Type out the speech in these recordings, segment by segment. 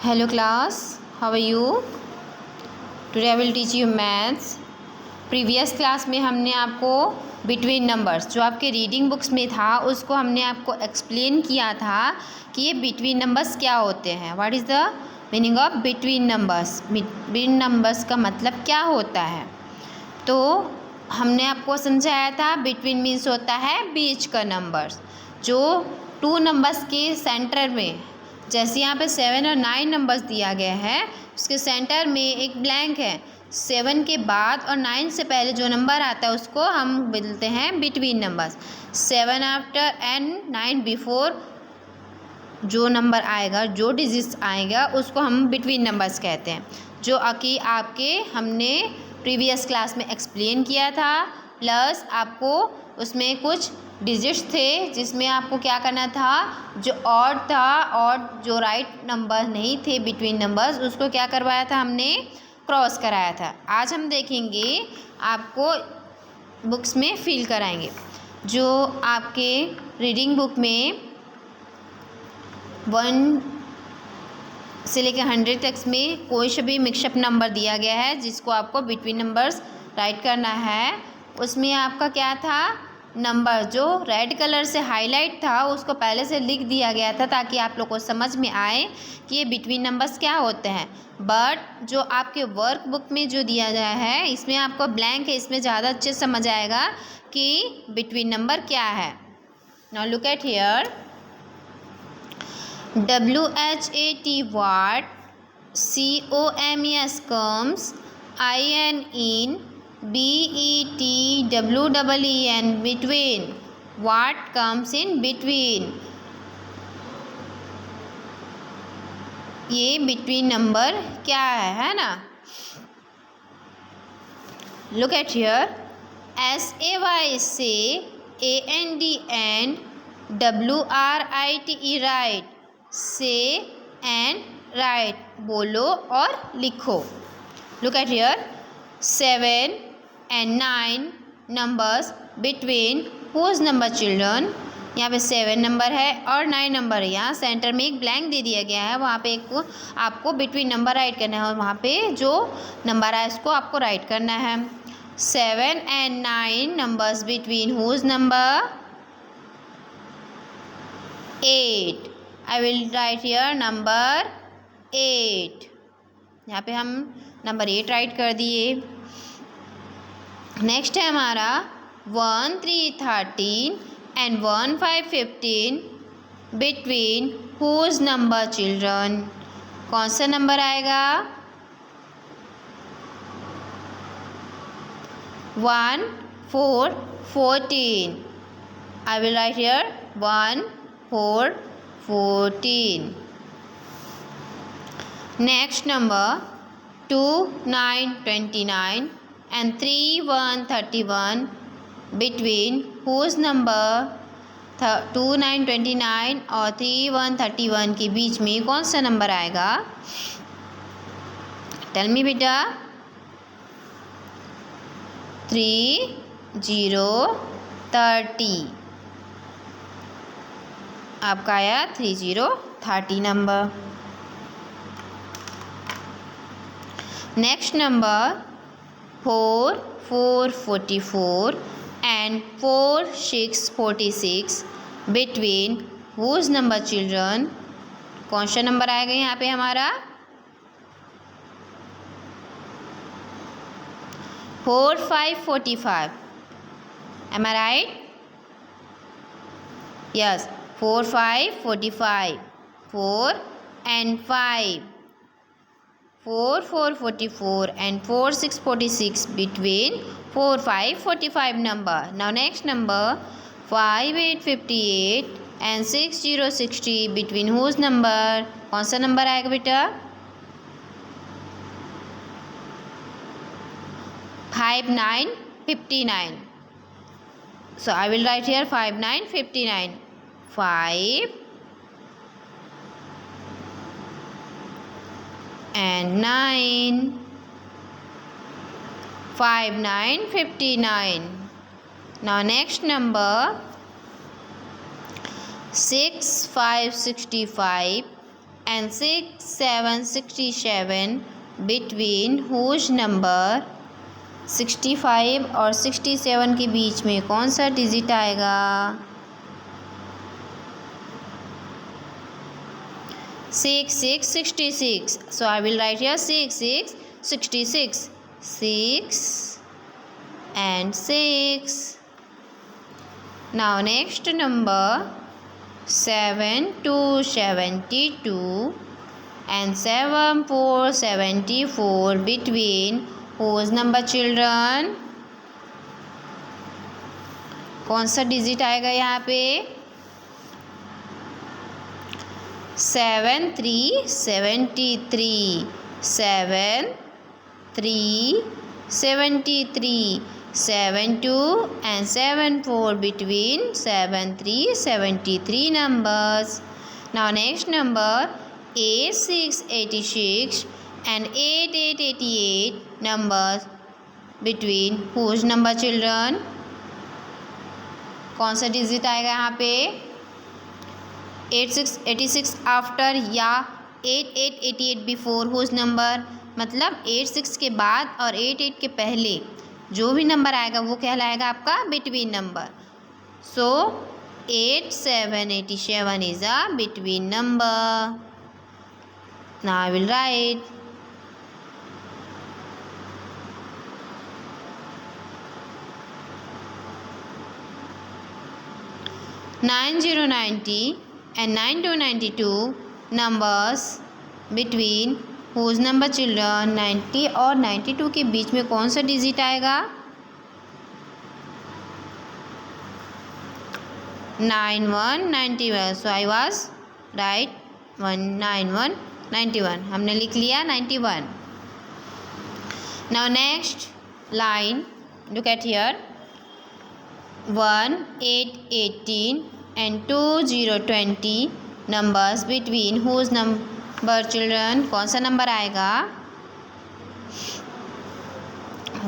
Hello class, how are you? Today I will teach you maths. Previous class में हमने आपको between numbers जो आपके रीडिंग बुक्स में था उसको हमने आपको एक्सप्लेन किया था कि ये बिटवीन नंबर्स क्या होते हैं. What is the meaning of between numbers. Between numbers का मतलब क्या होता है. तो हमने आपको समझाया था बिटवीन मीन्स होता है बीच का नंबर्स. जो टू नंबर्स के सेंटर में, जैसे यहाँ पे 7 और 9 नंबर्स दिया गया है, उसके सेंटर में एक ब्लैंक है. 7 के बाद और 9 से पहले जो नंबर आता है उसको हम बोलते हैं between numbers. 7 after and 9 before जो नंबर आएगा, जो डिजिट्स आएगा उसको हम बिटवीन नंबर्स कहते हैं. जो कि आपके हमने प्रीवियस क्लास में एक्सप्लेन किया था. प्लस आपको उसमें कुछ डिजिट्स थे जिसमें आपको क्या करना था, जो ऑड था और जो राइट नंबर नहीं थे बिटवीन नंबर्स उसको क्या करवाया था, हमने क्रॉस कराया था. आज हम देखेंगे, आपको बुक्स में फिल कराएंगे. जो आपके रीडिंग बुक में 1 से लेकर 100 तक में कोई सा भी मिक्सअप नंबर दिया गया है जिसको आपको बिटवीन नंबर्स राइट करना है. उसमें आपका क्या था, नंबर जो रेड कलर से हाईलाइट था उसको पहले से लिख दिया गया था ताकि आप लोग को समझ में आए कि ये बिटवीन नंबर्स क्या होते हैं. बट जो आपके वर्क बुक में जो दिया गया है इसमें आपको ब्लैंक है, इसमें ज़्यादा अच्छे समझ आएगा कि बिटवीन नंबर क्या है. Now look at here. WHAT what, COMES comes, IN in, BETWEEN between. What comes in between? ये बिटवीन नंबर क्या है ना. Look at here. SAY से AND and WRITE राइट से एंड राइट बोलो और लिखो. Look at here. 7 and 9 numbers between whose number children. यहाँ पे 7 नंबर है और 9 नंबर है. यहाँ सेंटर में एक ब्लैंक दे दिया गया है, वहाँ पे एक आपको बिटवीन नंबर राइट करना है और वहाँ पे जो नंबर है उसको आपको राइट करना है. 7 and 9 numbers between whose number 8. I will write here number 8. यहाँ पे हम नंबर 8 राइट कर दिए. नेक्स्ट है हमारा 1 3 13 and 1 5 15 between whose number children. कौन सा नंबर आएगा. 1 4 14. I will write here 1 4 14. Next number 2 9 29 and 3 1 31 between whose number 2 9 29 और 3 1 31 के बीच में कौन सा नंबर आएगा. टेल मी बेटा. 3 0 30. आपका आया 3 0 30 number. Next number 4 4 44 and 4 6 46 between whose number children. कौन सा नंबर आएगा यहाँ पे हमारा. 4 5 45. M I right. Yes. 4 5 45. 4 and 5. 4 4 44 and 4 6 46 between 4 5 45 number. Now next number 5 8 58 and 6 0 60 between whose number. कौन सा नंबर आएगा बेटा. 5 9 59. So I will write here 5 9 59. 5 and 9. 5 9 59. Now next number 6 5 65 and 6, 7, 67 between whose number 65 और 67 के बीच में कौन सा डिजिट आएगा? 6, 6, 66. So I will write here 6, 6, 66. 6 and 6. Now next number 7, 2, 72 and 7, 4, 74 between whose number children? कौन सा डिजिट आएगा यहाँ पे? 7, 3, 73. 7, 3, 73. 7, 2 and 7, 4 between 7, 3, 73 numbers. Now next number 8, 6, 86 and 8, 8, 88 numbers between whose number children? कौन सा डिजिट आएगा यहाँ पे? 8, 6, 86 आफ्टर या 8, 8, 88 बिफोर whose नंबर? मतलब 8, 6 के बाद और 8, 8 के पहले जो भी नंबर आएगा वो कहलाएगा आपका between number. So 8, 7, 87 is a between number. Now I will write 9090 and 9292 numbers between whose number children? 90 और 92 के बीच में कौन सा डिजिट आएगा? 91, 91. So I was right. 191, 91. हमने लिख लिया 91. Now next line, look at here. 1, 8, 18 and 2, 0, 20 numbers between whose number children? कौन सा नंबर आएगा?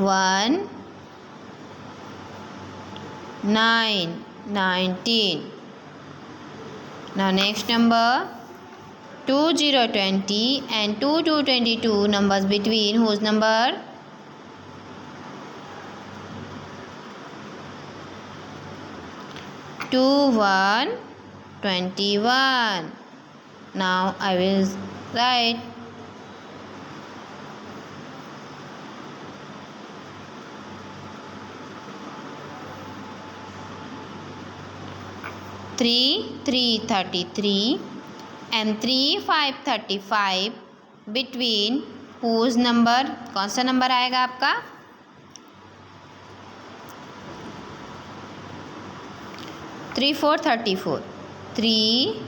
1, 9, 19. Now next number 2, 0, 20 and 2, 2, 22 numbers between whose number? 2, 1, 21. Now I will write 3, 3, 33 and 3, 5, 35 between whose number? कौन सा number आएगा आपका? 3, 4, 34. 3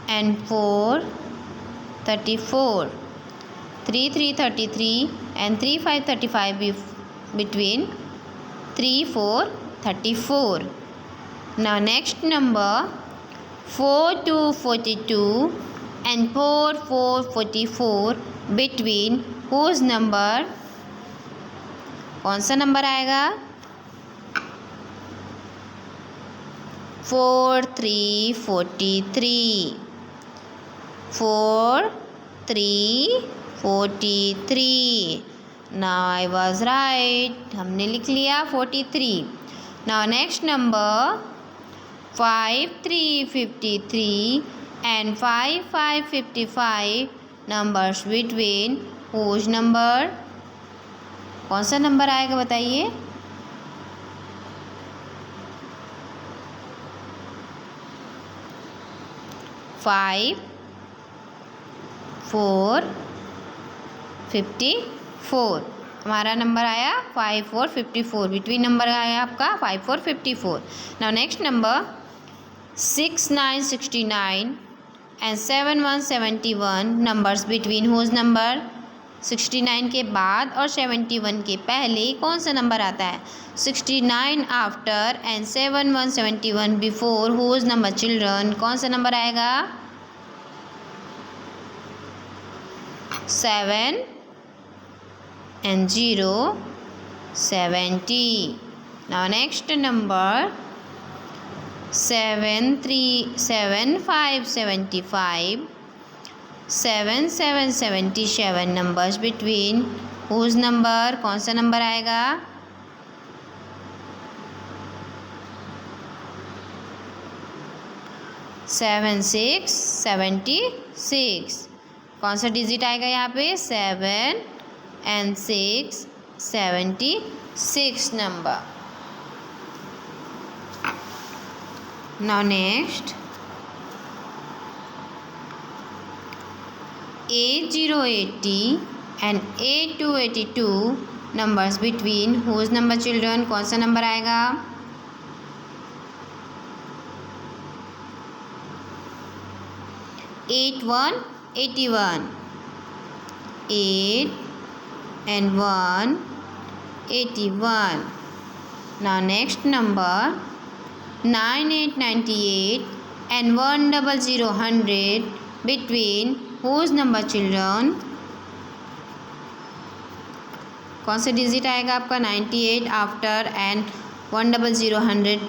and 4, 34. 3, 3, 33 and 3, 5, 35 between 3, 4, 34. Now next number 4, 2, 42 and 4, 4, 44 between whose number? कौन सा number आएगा? 4, 3, 43. 4, 3, 43. Now I was right. हमने लिख लिया 43. Now next number 5, 3, 53 and 5, 5, 55 numbers between whose number? कौन सा नंबर आएगा बताइए? 5, 4, 54. हमारा नंबर आया 5, 4, 54. बिटवीन नंबर आया आपका 5, 4, 54. Now next number 6, 9, 69 and 7, 1, 71 numbers between whose number? 69 के बाद और 71 के पहले कौन सा नंबर आता है? 69 after and 7, 1, 71 before whose number children? कौन सा नंबर आएगा? 7 and 0, 70. Now next number 7 5 75, 7 7 77 numbers between whose number, कौन सा नंबर आएगा? 7 6 76, कौन सा डिजिट आएगा यहाँ पे? 7 and 6 76 number. Now next, 8080 and 8282 numbers between whose number children, कौन सा नंबर आएगा? 81 81, 8 and 1 81. Now next number 9898 and 100 100 between whose number children, कौन सा डिजिट आएगा आपका? 98 आफ्टर एंड 100 100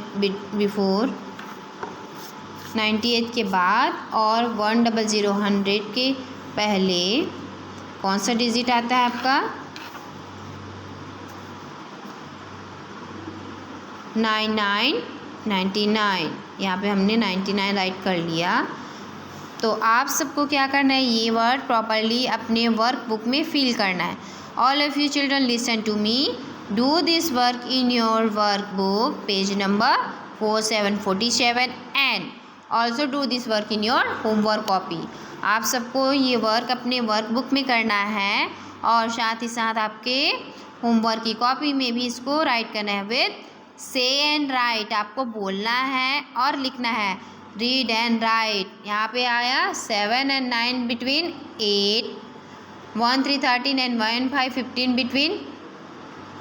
बिफोर, 98 के बाद और 100 100 के पहले कौन सा डिजिट आता है आपका? 99 99. यहाँ पे हमने 99 राइट कर लिया. तो आप सबको क्या करना है? ये वर्ड प्रॉपरली अपने वर्क बुक में फिल करना है. All of you children listen to me. Do this work in your work book page number 4747 and also do this work in your homework copy. आप सबको ये वर्क अपने work book में करना है और साथ ही साथ आपके होमवर्क की कॉपी में भी इसको राइट करना है विद से एंड राइट. आपको बोलना है और लिखना है. Read and right. यहाँ पे आया 7 and 9 between 8, 1 3 13 and 1 5 15 between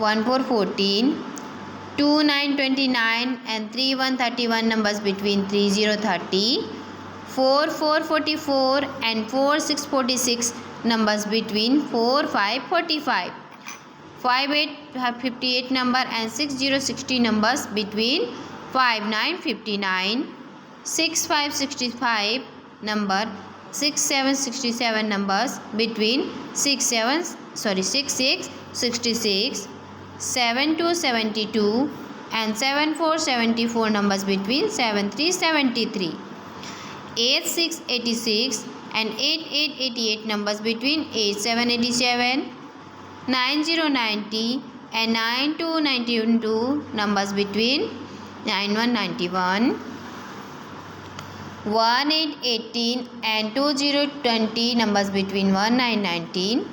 1 4 14, 2 9 29 and 3 1 31 numbers between 3 0 30, 4 4 44 and 4 6 46 numbers between 4 5 45, 5 8 58 number and 6 0 60 numbers between 5 9 59, 6 5 65 number, 6 7 67 numbers between 6 6 66, 7 2 72 and 7 4 74 numbers between 7 3 73, 8 6 86 and 8 8 88 numbers between 8 7 87, 9 0 90 and 9 2 92 numbers between 9 1 91, 1 8 18 and 2 0 20 numbers between 1 9 19,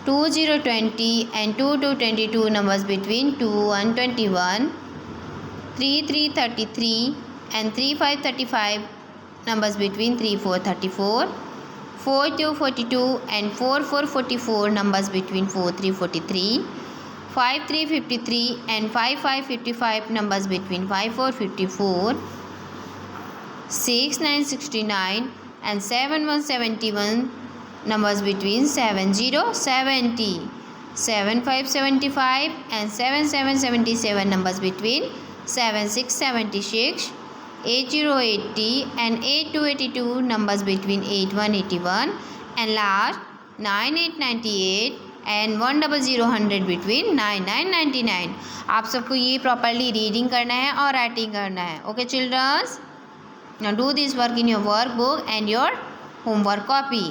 2 0 20 and 2 2 22 numbers between 2 1 21, 3 3 33 and 3 5 35 numbers between 3 4 34, 4 2 42 and 4 4 44 numbers between 4 3 43, 5 3 53 and 5 5 55 numbers between 5 4 54, 6 9 69 and 7 1 71 numbers between 7 0 70, 7 5 75 and 7 7 77 numbers between 7 6 76, 8 0 80 and 8 2 82 numbers between 8 1 81 and last 9 8 98 and 100 100 between 9 9 99. आप सबको ये properly reading करना है और writing करना है. Okay childrens, now do this work in your workbook and your homework copy.